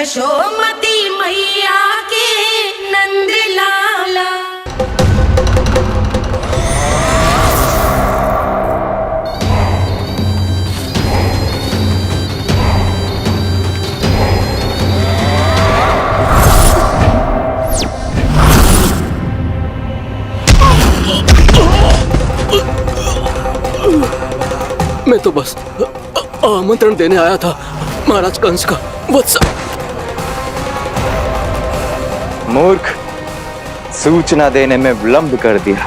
यशोमती मैया के नंद लाला। मैं तो बस आमंत्रण देने आया था महाराज कंस का वत्स। मूर्ख, सूचना देने में विलंब कर दिया।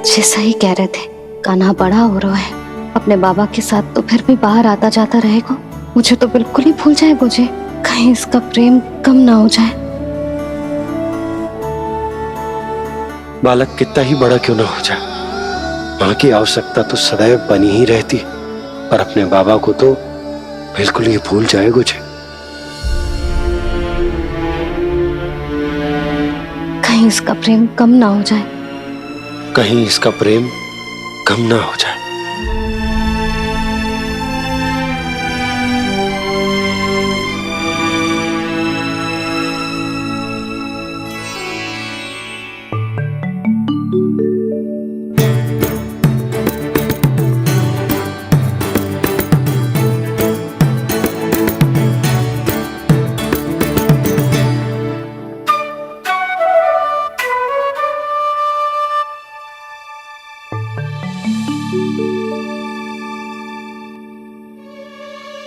जैसा ही कह रहे थे, कान्हा बड़ा हो रहा है, अपने बाबा के साथ तो फिर भी बाहर आता जाता रहेगा। मुझे तो बिल्कुल ही भूल जाएगा मुझे, कहीं इसका प्रेम कम ना हो जाए। बालक कितना ही बड़ा क्यों ना हो जाए, माँ की आवश्यकता तो सदैव बनी ही रहती, पर अपने बाबा को तो बिल्कुल ही भूल जाए मुझे। कहीं इसका प्रेम कम ना हो जाए, कहीं इसका प्रेम कम ना हो जाए।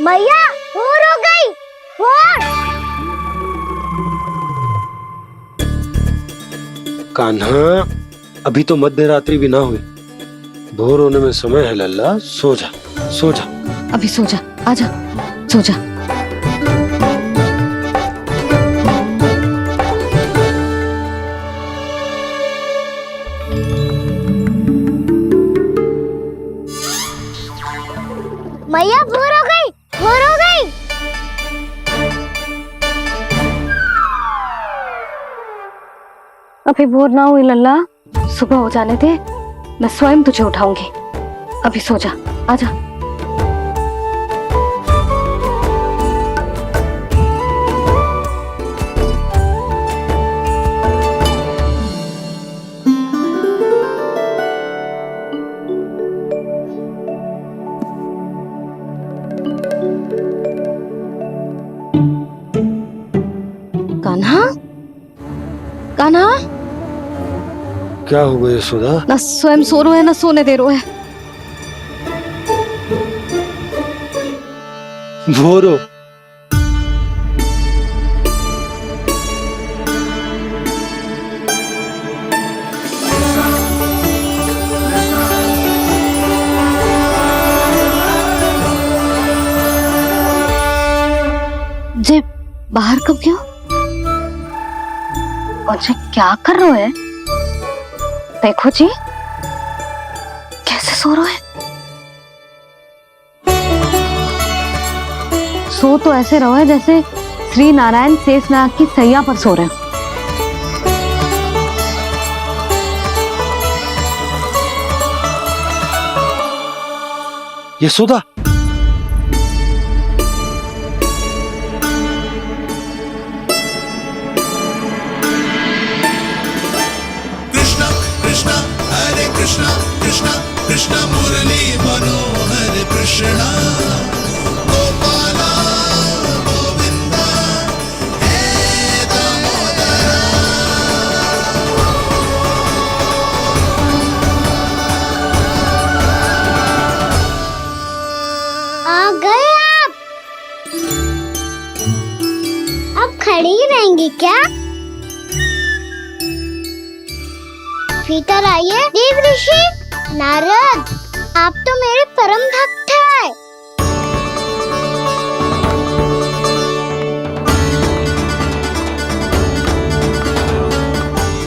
मैया भोर हो गई, भोर। कान्हा, अभी तो मध्य रात्रि भी ना हुई, भोर होने में समय है लल्ला। सो जा, सो जा। अभी सो जा, आजा, सो जा। मैया भोर हो गई, भोर हो गई। अभी भोर ना हुई लल्ला, सुबह हो जाने दे, मैं स्वयं तुझे उठाऊंगी। अभी सो जा, आजा। कान्हा, कान्हा, क्या हो गया यशोदा? ना स्वयं सो रहे है ना सोने दे रहे है। भोरो, जे बाहर कब गयो? मुझे क्या कर रहे है? देखो जी, कैसे सो रहे हैं। सो तो ऐसे रहो है जैसे श्री नारायण शेषनाग की सैया पर सो रहे हैं। यशोदा, कृष्णा कृष्णा कृष्णा मुरली मनोहर कृष्णा गोपाला गोविंदा हे दामोदरा। आ गए आप। अब खड़ी रहेंगी क्या? भीतर आइए देव ऋषि। नारद, आप तो मेरे परम भक्त हैं।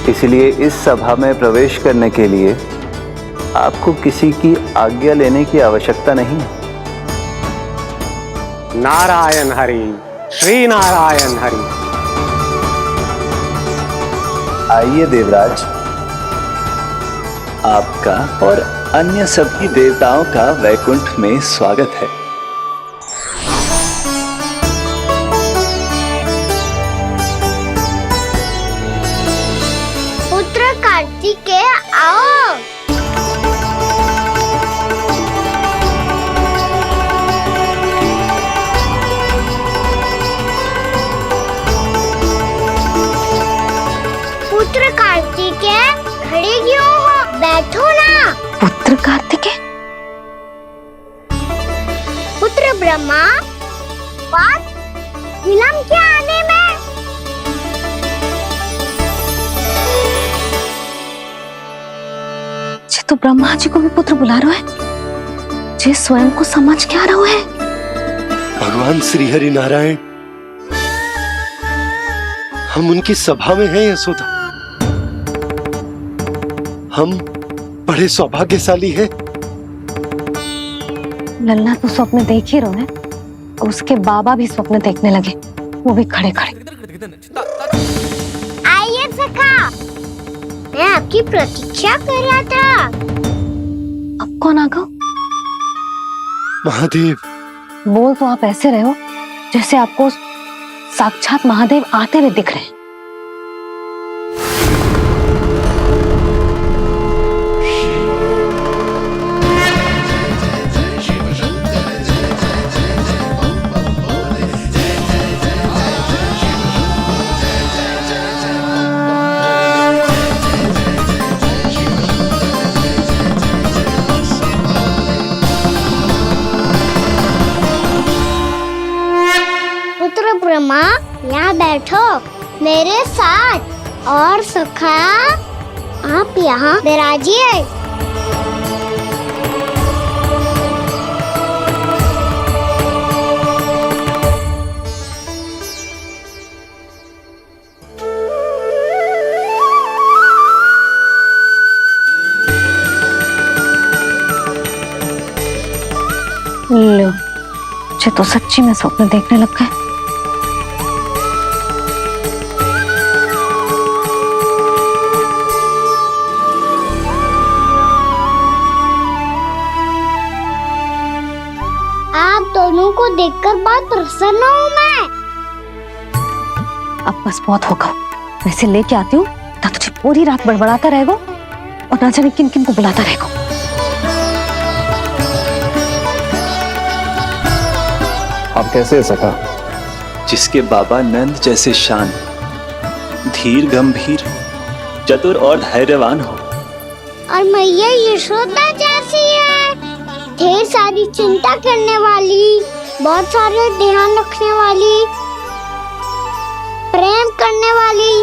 इसलिए इस सभा में प्रवेश करने के लिए आपको किसी की आज्ञा लेने की आवश्यकता नहीं है। नारायण हरि, श्री नारायण हरि। आइए देवराज, आपका और अन्य सभी देवताओं का वैकुंठ में स्वागत है। पुत्र कार्तिकेय आओ। पुत्र कार्तिकेय खड़े क्यों हो? बैठो ना। पुत्र कार्तिकेय? पुत्र ब्रह्मा, बात विलंब क्या आने में? जे तो ब्रह्मा जी को भी पुत्र बुला रहा है, जे स्वयं को समझ क्या रहा है। भगवान श्री हरि नारायण, हम उनकी सभा में हैं यशोदा। हम बड़े सौभाग्यशाली हैं। लल्ला तो स्वप्न देख ही रहे हैं और उसके बाबा भी स्वप्न देखने लगे, वो भी खड़े खड़े। आइए सखा, मैं आपकी प्रतीक्षा कर रहा था। अब कौन आ गया? महादेव। बोल तो आप ऐसे रहे हो जैसे आपको साक्षात महादेव आते हुए दिख रहे हैं। पुत्र ब्रह्मा, यहाँ बैठो मेरे साथ। और सखा, आप यहाँ विराजिए। लो, मुझे तो सच्ची में स्वप्न देखने लग गए। आप दोनों को देखकर बहुत प्रसन्न हूँ मैं। अब बस बहुत होगा, वैसे लेके आती हूँ ना, तुझे पूरी रात बड़बड़ाता रहेगा और ना जाने किन किन को बुलाता रहेगा। आप कैसे सखा? जिसके बाबा नंद जैसे शान, धीर गंभीर, चतुर और धैर्यवान हो, और मैया यशोदा जैसी है, ढेर सारी चिंता करने वाली, बहुत सारे ध्यान रखने वाली, प्रेम करने वाली।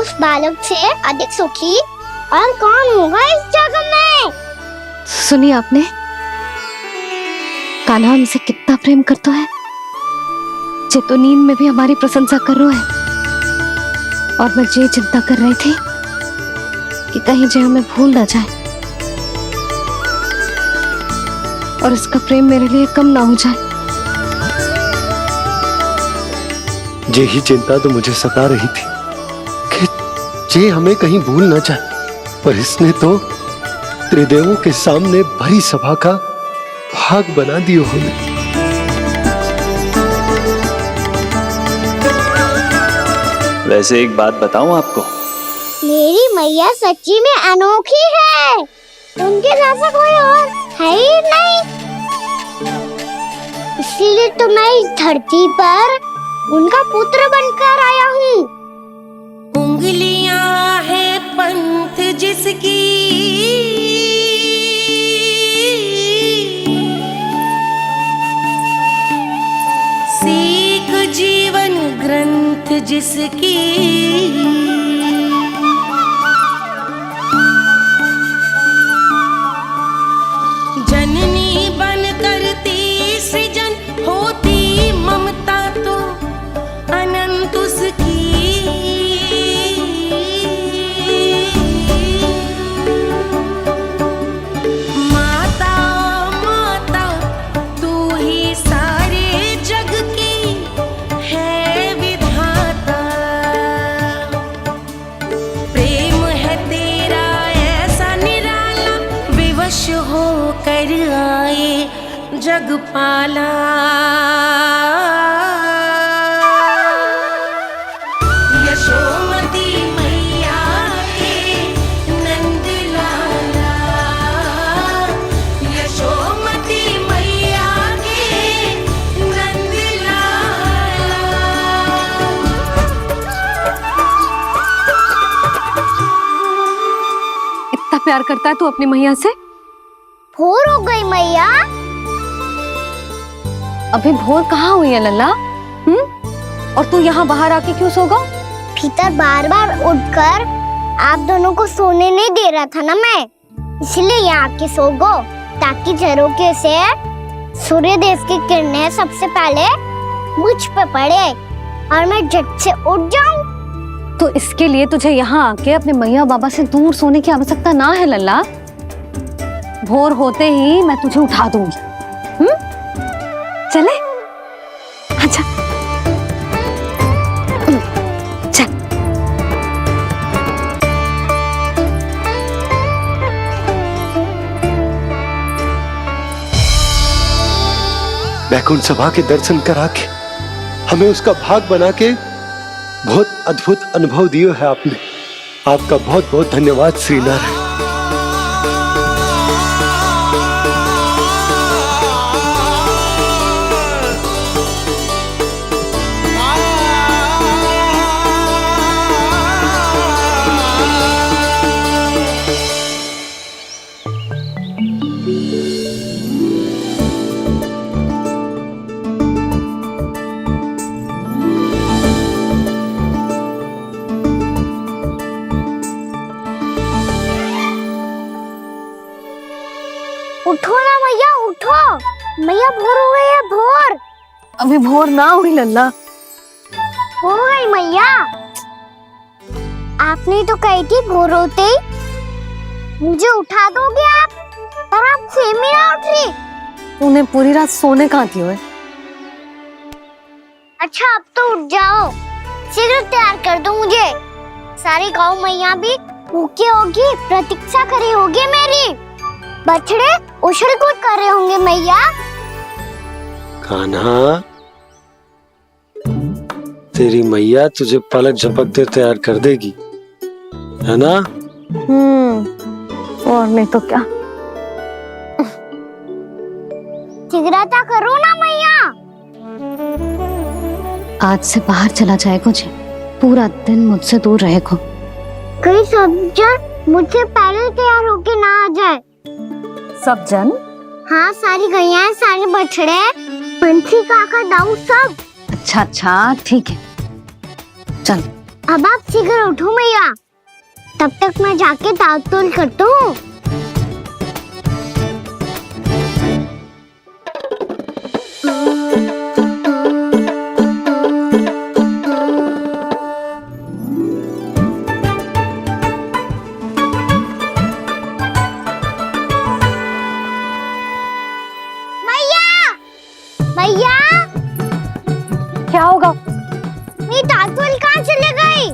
उस बालक से अधिक सुखी और कौन होगा इस जग में? सुनिए आपने, कान्हा हमसे कितना प्रेम करता है, जे तो नींद में भी हमारी प्रशंसा कर रहा है। और मैं ये चिंता कर रही थी कि कहीं जे हमें भूल ना जाए और इसका प्रेम मेरे लिए कम ना हो जाए। यही चिंता तो मुझे सता रही थी कि जे हमें कहीं भूल ना जाए, पर इसने तो त्रिदेवों के सामने भरी सभा का भाग बना दियो हमें। वैसे एक बात बताऊं आपको, मेरी मैया सच्ची में अनोखी है, उनके जैसा कोई और है ही नहीं। इसीलिए तो मैं इस धरती पर उनका पुत्र बनकर आया हूँ। उंगलियां है पंथ जिसकी, सीख जीवन ग्रंथ जिसकी, जननी बन करती सृजन, होती ममता तो अनंत उसकी। माता माता तू ही सारे जग की है विधाता। कर आए जगपाला। यशोमती मैया के नंद लाला, यशोमती मैया के नंद लाला। इतना प्यार करता है तू अपनी मैया से? भोर हो गई मैया। अभी भोर कहाँ हुई है लल्ला? और तू यहाँ बाहर आके क्यों सो गया? भीतर बार बार उठकर आप दोनों को सोने नहीं दे रहा था ना मैं, इसलिए यहाँ आके सो गो, ताकि झरोके से सूर्य देव की किरणें सबसे पहले मुझ पे पड़े और मैं झट से उठ जाऊं। तो इसके लिए तुझे यहाँ आके अपने मैया बाबा से दूर सोने की आवश्यकता ना है लल्ला। भोर होते ही मैं तुझे उठा दूंगी। चले? अच्छा चल। वैकुंठ सभा के दर्शन करा के हमें उसका भाग बना के बहुत अद्भुत अनुभव दिया है आपने। आपका बहुत बहुत धन्यवाद श्रीनारायण। उठो ना मैया, उठो। मैया भोर हो गई है, भोर। अभी भोर ना हुई लल्ला। हो गई मैया। आपने तो कही थी भोर होते ही मुझे उठा दोगे आप, पर आप सेम ही ना उठ रही। तूने पूरी रात सोने कहाँ थी ओए? अच्छा अब तो उठ जाओ, शीघ्र तैयार कर दो मुझे। सारी गाँव मैया भी भूखी होगी, प्रतीक्षा करी होगी मेरी। बछड़े उछल कूद कर रहे होंगे मैया। कान्हा, तेरी मैया तुझे पलक झपकते तैयार कर देगी, है ना? और नहीं तो क्या। शीघ्रता करो ना मैया। आज से बाहर चला जाएगा जी, पूरा दिन मुझसे दूर रहेगा। कहीं सब जन मुझसे पहले तैयार होके ना आ जाए। सब जन? हाँ, सारी गैया, सारे बछड़े, पंछी, काका, दाऊ सब। अच्छा अच्छा ठीक है, चल। अब आप शीघ्र उठो मैया, तब तक मैं जाके ताल तोल करता हूँ। मैया, क्या होगा? मेरी तातुल कहाँ चले गई?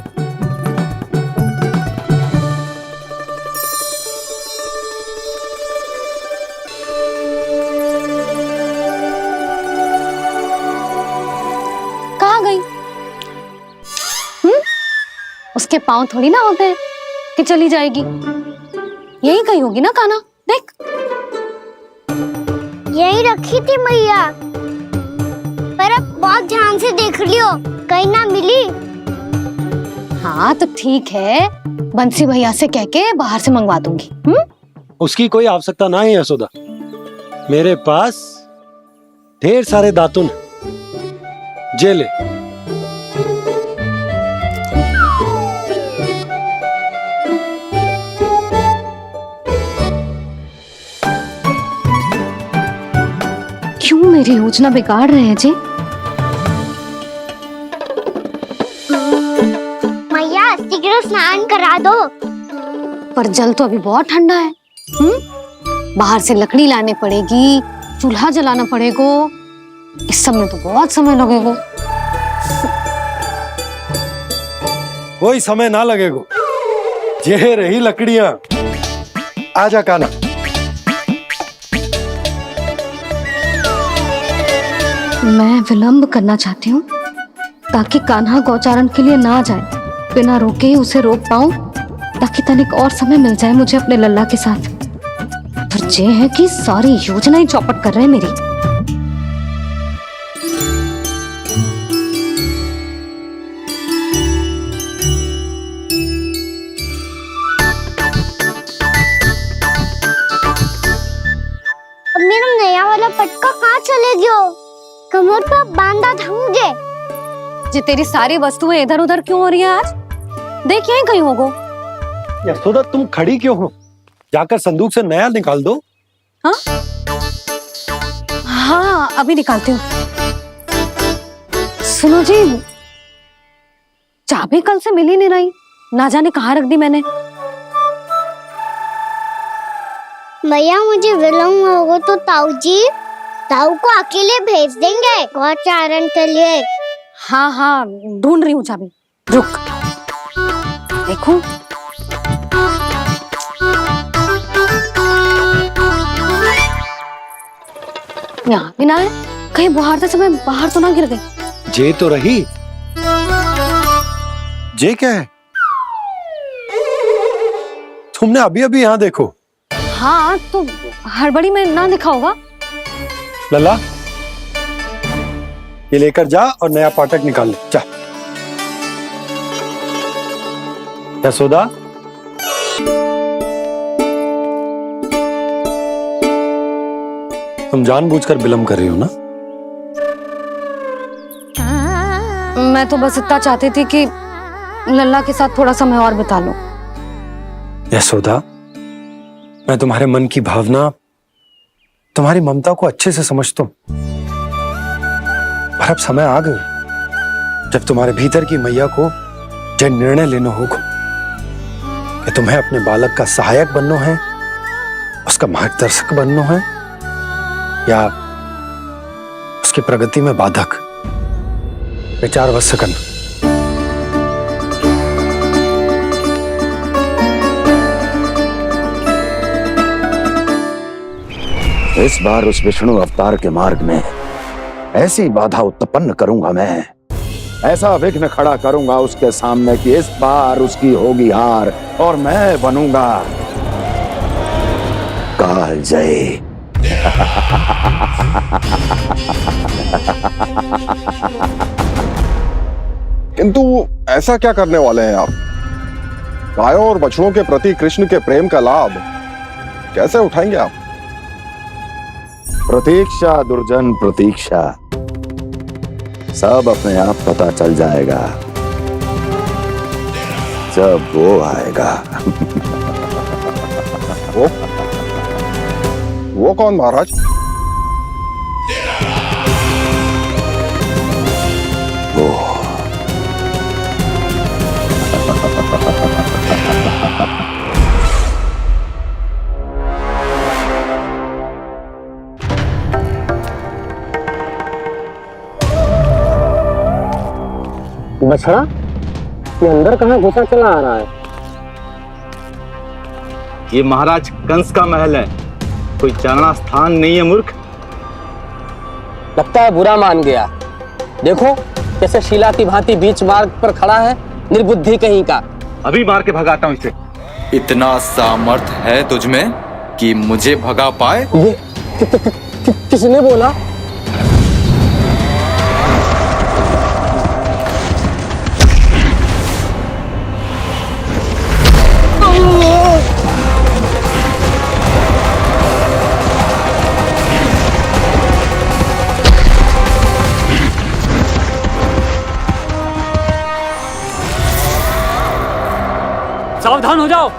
कहाँ गई? उसके पाँव थोड़ी ना होते हैं कि चली जाएगी। यही कहीं होगी ना कान्हा, देख। यही रखी थी मैया, पर अब बहुत ध्यान से देख लियो, कहीं ना मिली। हाँ तो ठीक है, बंसी भैया से कह के बाहर से मंगवा दूंगी। उसकी कोई आवश्यकता ना है यशोदा, मेरे पास ढेर सारे दातुन जे ले। क्यों मेरी योजना बिगाड़ रहे हैं जी? मैया शीघ्र स्नान करा दो। पर जल तो अभी बहुत ठंडा है। बाहर से लकड़ी लाने पड़ेगी, चूल्हा जलाना पड़ेगा, इस सब में तो बहुत समय लगेगा। कोई समय ना लगेगा, ये रही लकड़ियां। आजा कान्हा। मैं विलंब करना चाहती हूँ ताकि कान्हा गौचारण के लिए ना जाए। बिना रोके ही उसे रोक पाऊं ताकि तनिक और समय मिल जाए मुझे अपने लल्ला के साथ। पर ये है कि सारी योजना ही चौपट कर रहे हैं मेरी। अब मेरा नया वाला पटका कहाँ चले गयो? कमर पर बांधा था मुझे। जी तेरी सारी वस्तुएं इधर उधर क्यों हो रही है आज? देख यहीं कहीं होगो। यशोदा तुम खड़ी क्यों हो? जाकर संदूक से नया निकाल दो। हाँ हाँ अभी निकालती हूँ। सुनो जी, चाबी कल से मिल ही नहीं रही, ना जाने कहाँ रख दी मैंने। भैया मुझे विलम्ब होगा तो ताऊ को अकेले भेज देंगे गौचारण के लिए। हाँ हाँ ढूंढ रही हूँ चाबी, रुक। देखो यहाँ भी ना है, कहीं बुहारते समय बाहर तो ना गिर गई। जे तो रही। जे क्या है? तुमने अभी अभी यहाँ देखो। हाँ तो हड़बड़ी में ना दिखा होगा। लल्ला ये लेकर जा और नया पाठक निकाल ले जा। यशोदा तुम जानबूझकर विलंब कर रही हो ना? मैं तो बस इतना चाहती थी कि लल्ला के साथ थोड़ा समय और बिता लो। यशोदा मैं तुम्हारे मन की भावना, तुम्हारी ममता को अच्छे से समझता हूं, पर अब समय आ गया जब तुम्हारे भीतर की मैया को यह निर्णय लेना होगा कि तुम्हें अपने बालक का सहायक बनना है, उसका मार्गदर्शक बनना है, या उसकी प्रगति में बाधक। विचार अवश्य करना। इस बार उस विष्णु अवतार के मार्ग में ऐसी बाधा उत्पन्न करूंगा मैं, ऐसा विघ्न खड़ा करूंगा उसके सामने कि इस बार उसकी होगी हार और मैं बनूंगा कालजयी। किंतु ऐसा क्या करने वाले हैं आप? गायों और बछड़ों के प्रति कृष्ण के प्रेम का लाभ कैसे उठाएंगे आप? प्रतीक्षा दुर्जन प्रतीक्षा, सब अपने आप पता चल जाएगा जब वो आएगा। वो कौन महाराज? वो बछड़ा ये अंदर कहाँ घुसा चला आ रहा है? ये महाराज कंस का महल है, कोई चारणा स्थान नहीं है मूर्ख। लगता है बुरा मान गया। देखो कैसे शीला की भांति बीच मार्ग पर खड़ा है, निर्बुद्धि कहीं का। अभी मार के भगाता हूँ इसे। इतना सामर्थ है तुझमें कि मुझे भगा पाए? ये किसने बोला? सावधान हो जाओ।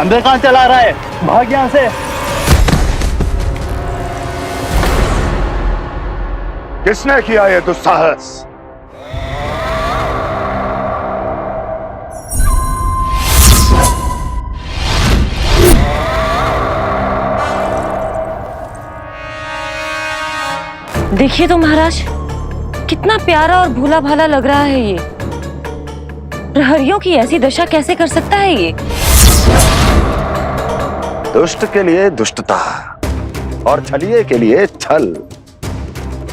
अंदर कहाँ चला रहा है? भाग यहाँ से। किसने किया ये दुस्साहस? देखिए तो महाराज, कितना प्यारा और भोला भाला लग रहा है ये। प्रहरियों की ऐसी दशा कैसे कर सकता है ये? दुष्ट के लिए दुष्टता और छलिए के लिए छल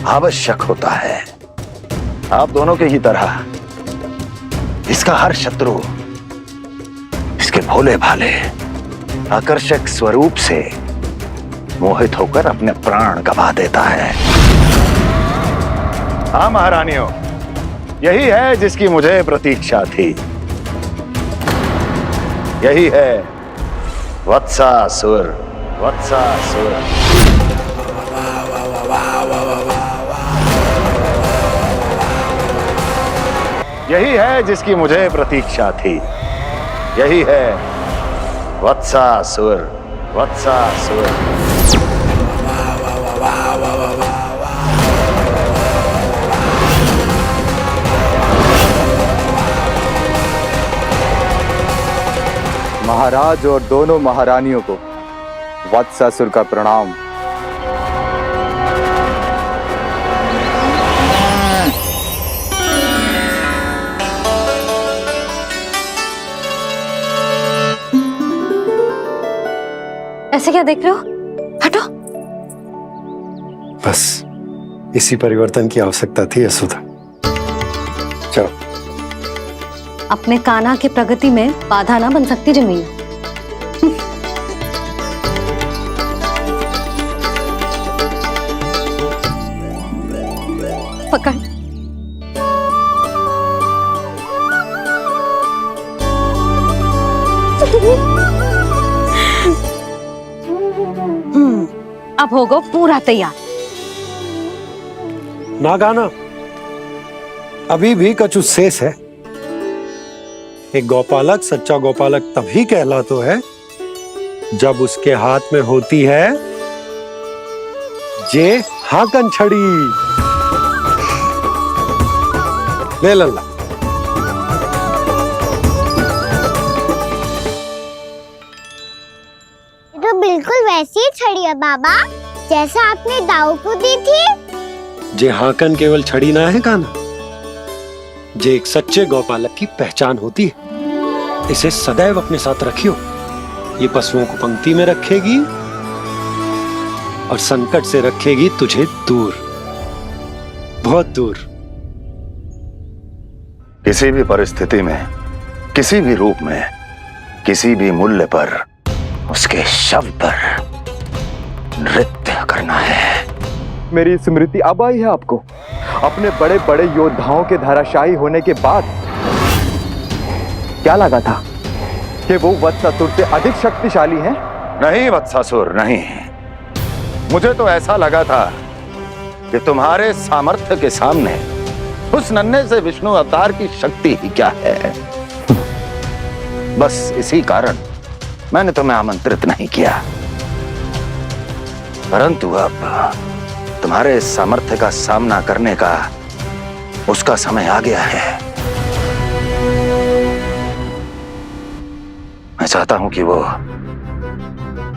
आवश्यक होता है। आप दोनों के ही तरह इसका हर शत्रु इसके भोले भाले आकर्षक स्वरूप से मोहित होकर अपने प्राण गंवा देता है। हाँ महारानियों, यही है जिसकी मुझे प्रतीक्षा थी। यही है वत्सासुर। वत्सासुर यही है जिसकी मुझे प्रतीक्षा थी। यही है वत्सासुर। वत्सासुर महाराज और दोनों महारानियों को वत्सासुर का प्रणाम। ऐसे क्या देख रहे हो? हटो। बस इसी परिवर्तन की आवश्यकता थी यशोदा। चलो। अपने कान्हा की प्रगति में बाधा ना बन सकती जमीन। पकड़। अब होगा पूरा तैयार। ना गाना, अभी भी कछु शेष है। एक गौपालक सच्चा गौपालक तभी कहलाता है जब उसके हाथ में होती है जे हाकन छड़ी। ले लल्ला। तो बिल्कुल वैसी ही छड़ी है बाबा जैसा आपने दाऊ को दी थी। जे हाकन केवल छड़ी ना है कान्हा, जे एक सच्चे गौपालक की पहचान होती है। इसे सदैव अपने साथ रखियो। ये पशुओं को पंक्ति में रखेगी और संकट से रखेगी तुझे दूर, बहुत दूर। किसी भी परिस्थिति में, किसी भी रूप में, किसी भी मूल्य पर उसके शव पर नृत्य करना है। मेरी स्मृति अब आई है आपको अपने बड़े बड़े योद्धाओं के धराशायी होने के बाद। क्या लगा था कि वो वत्सासुर से अधिक शक्तिशाली हैं? नहीं वत्सासुर, नहीं। मुझे तो ऐसा लगा था कि तुम्हारे सामर्थ्य के सामने उस नन्हे से विष्णु अवतार की शक्ति ही क्या है। बस इसी कारण मैंने तुम्हें आमंत्रित नहीं किया। परंतु अब तुम्हारे सामर्थ्य का सामना करने का उसका समय आ गया है। मैं चाहता हूं कि वो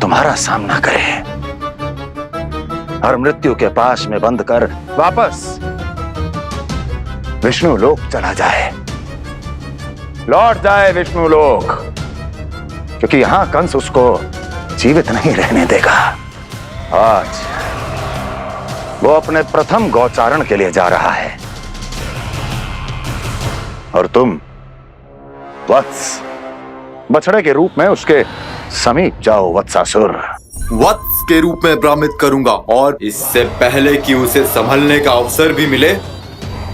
तुम्हारा सामना करे और मृत्यु के पाश में बंद कर वापस विष्णु लोक चला जाए, लौट जाए विष्णु लोक, क्योंकि यहां कंस उसको जीवित नहीं रहने देगा। आज वो अपने प्रथम गौचारण के लिए जा रहा है और तुम वत्स बछड़े के रूप में उसके समीप जाओ वत्सासुर। वत्स के रूप में भ्रमित करूंगा और इससे पहले कि उसे संभलने का अवसर भी मिले,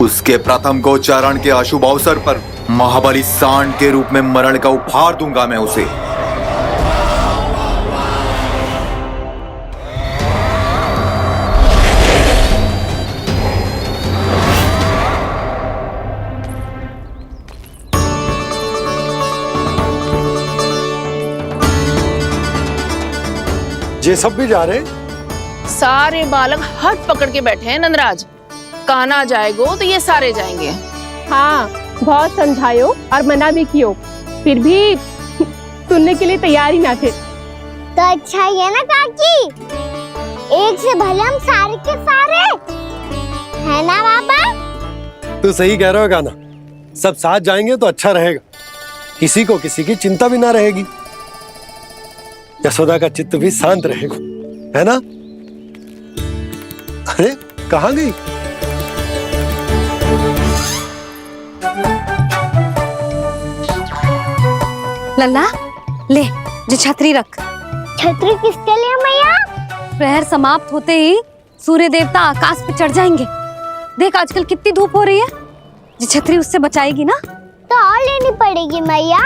उसके प्रथम गोचारण के अशुभ अवसर पर महाबली सांड के रूप में मरण का उपहार दूंगा मैं उसे। ये सब भी जा रहे? सारे बालक हट पकड़ के बैठे हैं नंदराज। कान्हा जाएगो तो ये सारे जाएंगे। हाँ, बहुत समझायो और मना भी कियो, फिर भी सुनने के लिए तैयार ही ना थे। तो अच्छा ही है ना काकी, एक से भले हम सारे के सारे है ना बाबा। तू सही कह रहा हो गाना, सब साथ जाएंगे तो अच्छा रहेगा, किसी को किसी की चिंता भी ना रहेगी, यशोदा का चित्त भी शांत रहेगा, है ना? अरे कहाँ गई? लल्ला ले, जो छतरी रख। छतरी किसके लिए मैया? प्रहर समाप्त होते ही सूर्य देवता आकाश पे चढ़ जाएंगे। देख आजकल कितनी धूप हो रही है, जो छतरी उससे बचाएगी ना। तो और लेनी पड़ेगी मैया,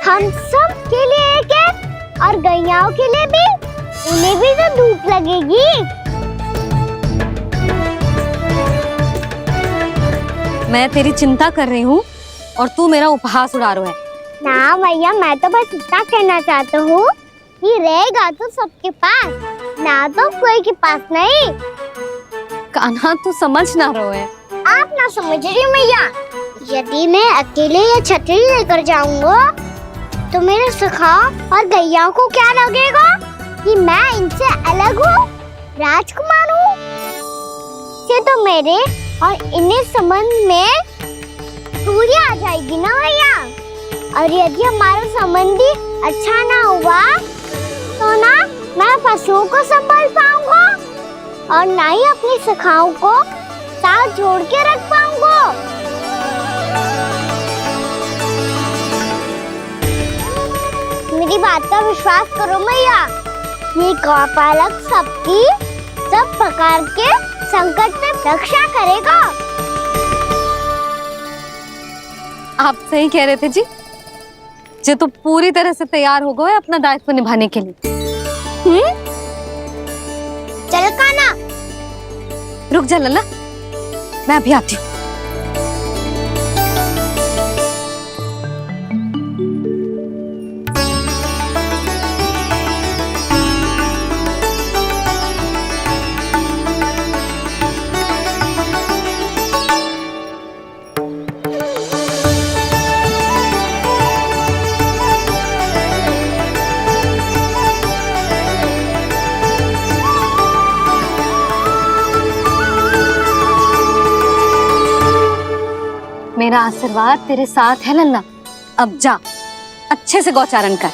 हम सब के लिए एक एक, और गैयाओं के लिए भी, उन्हें भी तो धूप लगेगी। मैं तेरी चिंता कर रही हूँ और तू मेरा उपहास उड़ा रहा है। ना भैया, मैं तो बस इतना कहना चाहता हूँ कि रहेगा तो सबके पास, ना तो कोई के पास नहीं। कान्हा तू समझ ना रहो है। आप ना समझ रही मैया, यदि मैं अकेले ये छतरी लेकर जाऊंगा तो मेरे सखा और गैया को क्या लगेगा कि मैं इनसे अलग हूँ, राजकुमार हूँ। ये तो मेरे और इन्हें संबंध में दूरी आ जाएगी ना भैया। और यदि हमारा संबंधी अच्छा ना हुआ तो ना मैं पशुओं को संभाल पाऊंगा और ना ही अपनी सखाओं को साथ जोड़ के रख पाऊंगा। मेरी बात का विश्वास करो मैया, ये गौपालक सबकी सब प्रकार के संकट में रक्षा करेगा। आप सही कह रहे थे जी, जो तो पूरी तरह से तैयार हो गए अपना दायित्व निभाने के लिए। चल कान्हा, रुक जा लल्ला, मैं अभी आती हूँ। मेरा आशीर्वाद तेरे साथ है लल्ला। अब जा, अच्छे से गौचारण कर।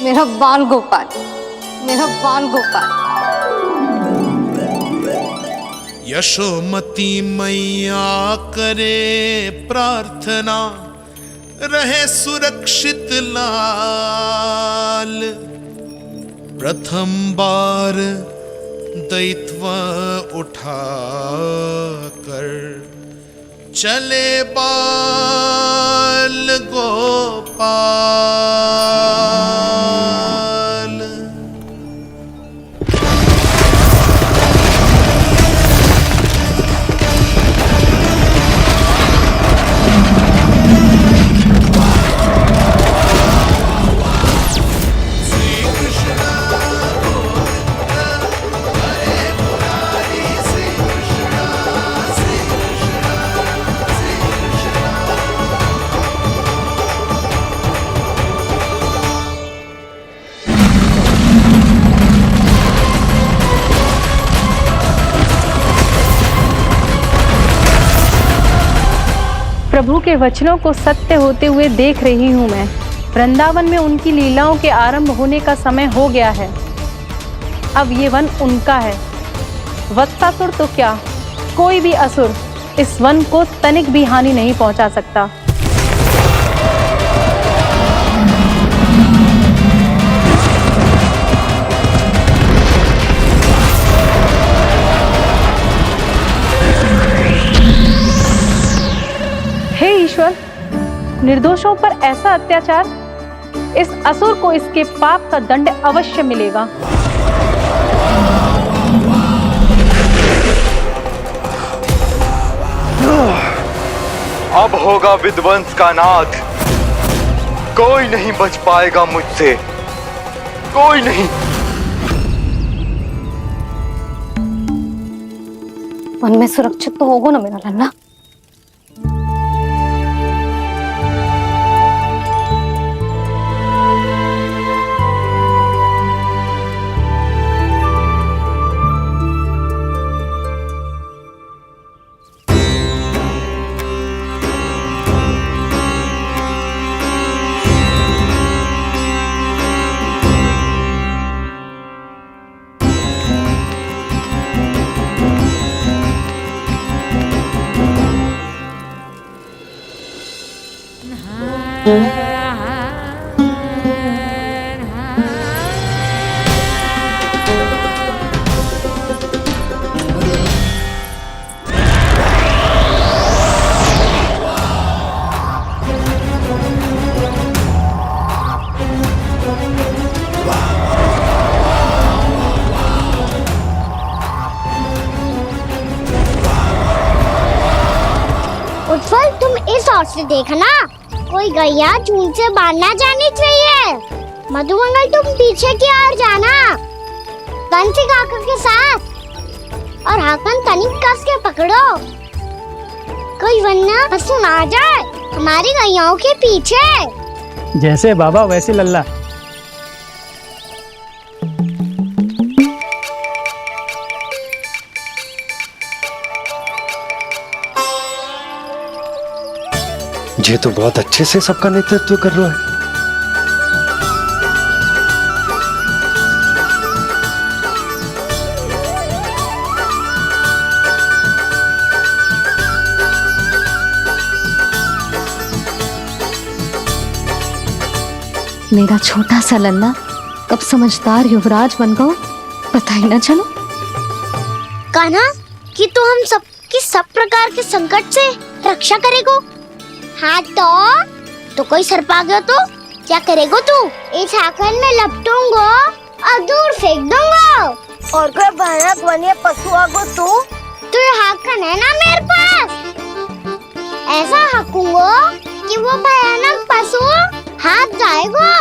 मेरा बाल गोपाल, मेरा बाल गोपाल। यशोमती मैया करे प्रार्थना, रहे सुरक्षित लाल। प्रथम बार दैत्व उठा कर चले बाल गोपाल। प्रभु के वचनों को सत्य होते हुए देख रही हूँ मैं। वृंदावन में उनकी लीलाओं के आरंभ होने का समय हो गया है। अब ये वन उनका है। वत्सासुर तो क्या, कोई भी असुर इस वन को तनिक भी हानि नहीं पहुंचा सकता। हे ईश्वर, निर्दोषों पर ऐसा अत्याचार, इस असुर को इसके पाप का दंड अवश्य मिलेगा। अब होगा विध्वंस का नाद, कोई नहीं बच पाएगा मुझसे, कोई नहीं। वन में सुरक्षित तो होगा ना मेरा लल्ला? उत्पल, तुम इस ओर से देखना, कोई गैया चून से बाहर ना जानी चाहिए। मधुमंगल, तुम पीछे की ओर जाना, कंसी काका के साथ, और हाकन तनिक कस के पकड़ो, कोई वरना पशु ना आ जाए हमारी गैयाओं के पीछे। जैसे बाबा वैसे लल्ला। ये तो बहुत अच्छे से सबका नेतृत्व कर रहा है। मेरा छोटा सा लल्ला कब समझदार युवराज बन गो पता ही ना चलो। कान्हा, कि तू हम सब प्रकार के संकट से रक्षा करेगो। हाँ तो कोई सर्प आ गया तो क्या करेगो तू? इस हाकन में लपटूंगा और दूर फेंक दूंगा। और कोई भयानक वन्य पशु आगो तो ये हाकन है ना मेरे पास, ऐसा हाकूंगा कि वो भयानक पशु हाथ जाएगा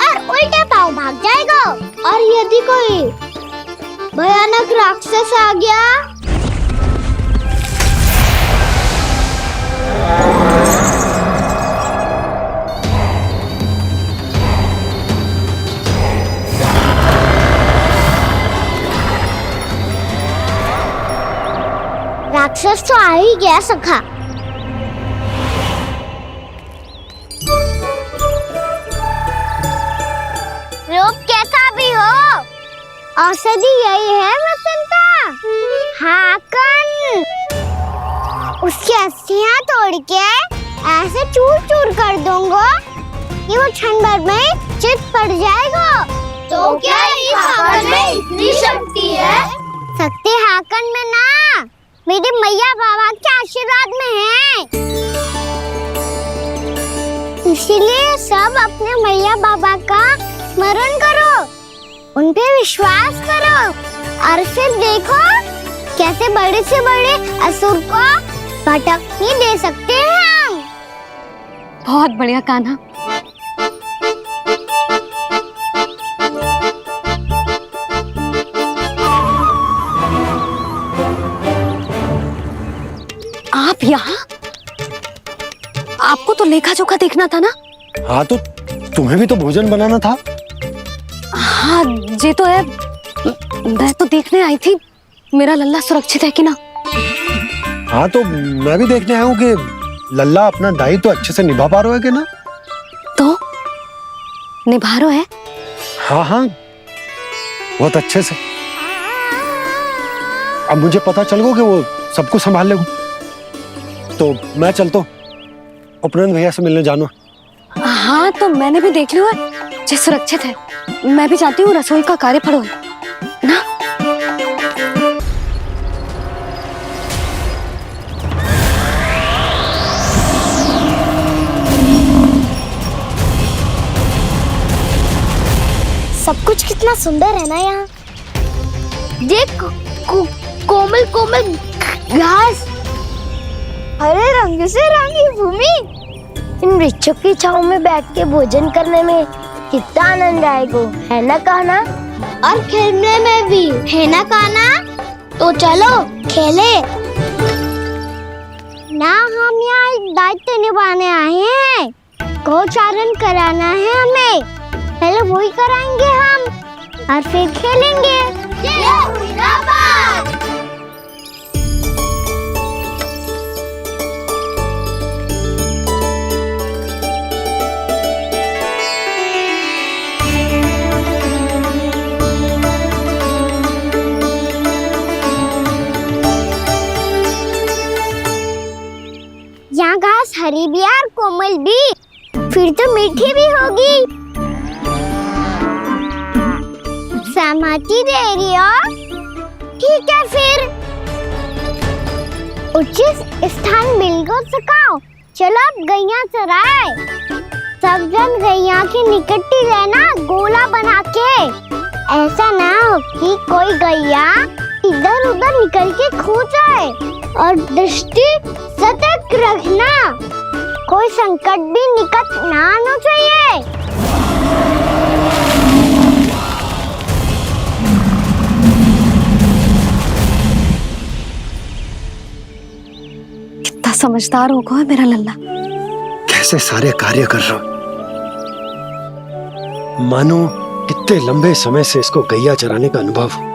और उल्टे पांव भाग जाएगा। और यदि कोई भयानक राक्षस आ गया राक्षस तो आ ही गया सखा। रूप कैसा भी हो, औषधि यही है वसंता। हाकन उसकी अस्थियां तोड़ के ऐसे चूर चूर कर दूंगा कि वो क्षण भर में चित पड़ जाएगा। तो क्या इस हाकन में इतनी शक्ति है? शक्ति हाकन में ना, मेरे मैया बाबा के आशीर्वाद में है। इसीलिए सब अपने मैया बाबा का स्मरण करो, उन पे विश्वास करो और फिर देखो कैसे बड़े से बड़े असुर को भटकने दे सकते हैं हम। बहुत बढ़िया कान्हा। आप यहाँ? आपको तो लेखा जोखा देखना था ना? हाँ तो तुम्हें भी तो भोजन बनाना था। हाँ ये तो है, मैं तो देखने आई थी मेरा लल्ला सुरक्षित है कि ना। हाँ तो मैं भी देखने आया हूँ कि लल्ला अपना दायित्व तो अच्छे से निभा पा रहा है कि ना। तो निभा रहा है? हाँ हाँ बहुत अच्छे से। अब मुझे पता चल गया कि वो सबको संभाल लेगा। तो मैं चलता हूँ, उपनंद भैया से मिलने जाना। हाँ तो मैंने भी देख लिया है, जे सुरक्षित है। मैं भी चाहती हूँ रसोई का कार्य पड़ो ना। सब कुछ कितना सुंदर है ना यहाँ। देख कोमल कोमल घास, हरे रंग से रंगी भूमि, इन वृक्षों की छांव में बैठ के भोजन करने में कितना आनंद आएगा, है ना कान्हा? और खेलने में भी, है ना कान्हा? तो चलो खेले ना। हम यहाँ एक दायित्व निभाने आए हैं, गोचारण कराना है हमें। पहले वही कराएंगे हम और फिर खेलेंगे। यहाँ घास हरी भी और कोमल भी, फिर तो मीठी भी होगी। सहमति दे रही हो? ठीक है फिर। उचित स्थान बिल्कुल सुखाओ। चलो अब गैया चराए। सब जन गैया की निकटती रहना गोला बना के। ऐसा ना हो कि कोई गैया इधर उधर निकल के खो जाए। और दृष्टि सतर्क रखना, कोई संकट भी निकट ना आना चाहिए। कितना समझदार होगा मेरा लल्ला। कैसे सारे कार्य कर रहा हूं, मानो कितने लंबे समय से इसको गैया चराने का अनुभव हो।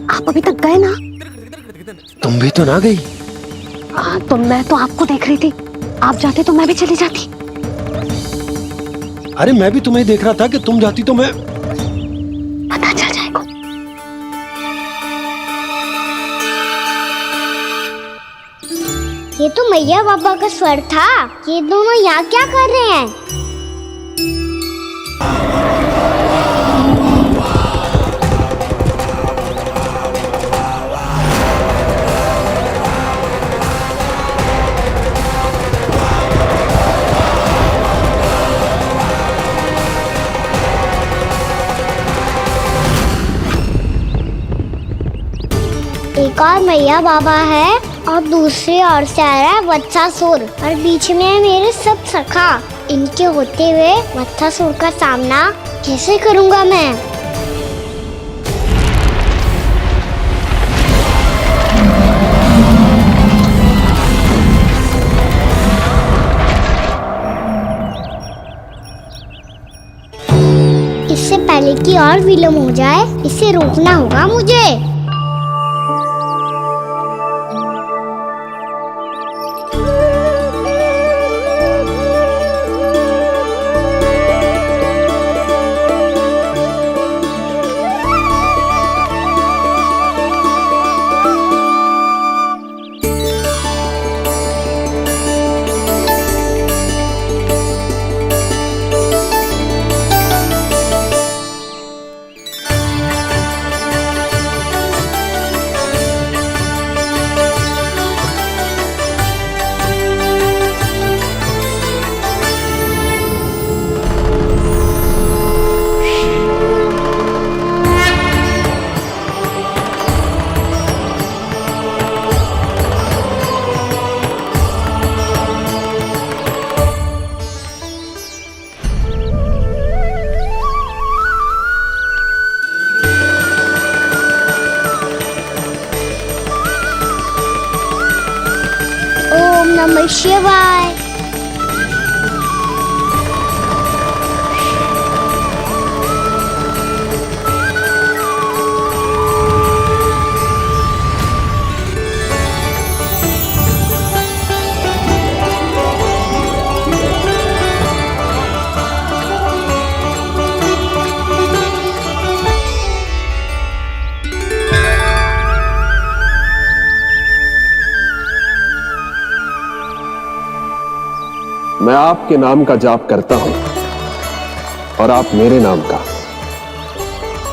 आप अभी तक गए ना? तुम भी तो ना गई। तो मैं तो आपको देख रही थी, आप जाते तो मैं भी चली जाती। अरे मैं भी तुम्हें देख रहा था कि तुम जाती तो मैं। पता चल जाएगा। ये तो मैया बाबा का स्वर था। ये दोनों यहाँ क्या कर रहे हैं? एक और मैया बाबा है और दूसरी ओर से आ रहा है वत्सासुर और बीच में है मेरे सब सखा। इनके होते हुए वत्सासुर का सामना कैसे करूंगा मैं? इससे पहले कि और विलम्ब हो जाए, इसे रोकना होगा मुझे। ओम नमः शिवाय। मैं आपके नाम का जाप करता हूं और आप मेरे नाम का।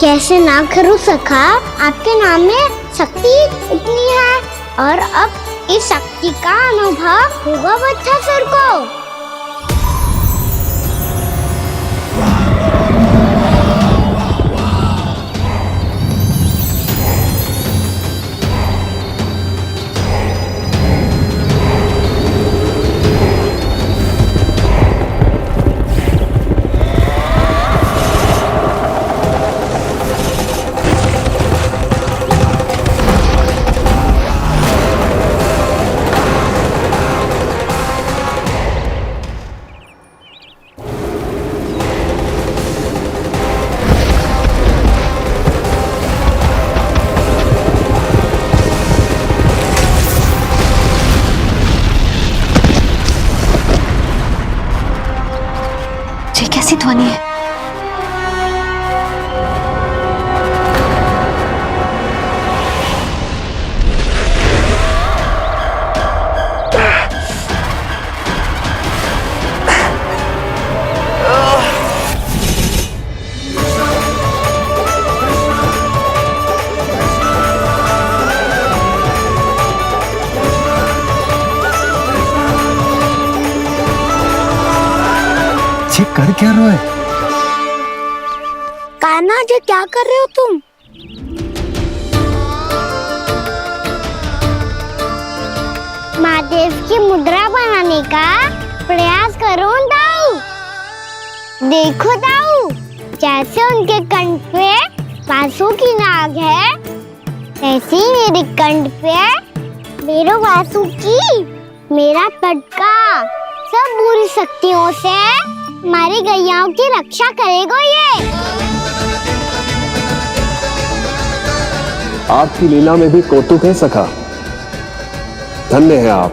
कैसे ना करूं सखा? आपके नाम में शक्ति इतनी है और अब इस शक्ति का अनुभव होगा वत्सासुर को। फनी है। ये कर क्या रहे हो? कान्हा जी क्या कर रहे हो तुम? महादेव की मुद्रा बनाने का प्रयास करो दाऊ। देखो दाऊ, जैसे उनके कंठ पे वासु की नाग है, ऐसे ही मेरे कंठ पे मेरे वासु की मेरा पटका सब बुरी शक्तियों से हमारी गैयाओं की रक्षा करेगा ये। आपकी लीला में भी कौतुक है सखा। धन्य है आप।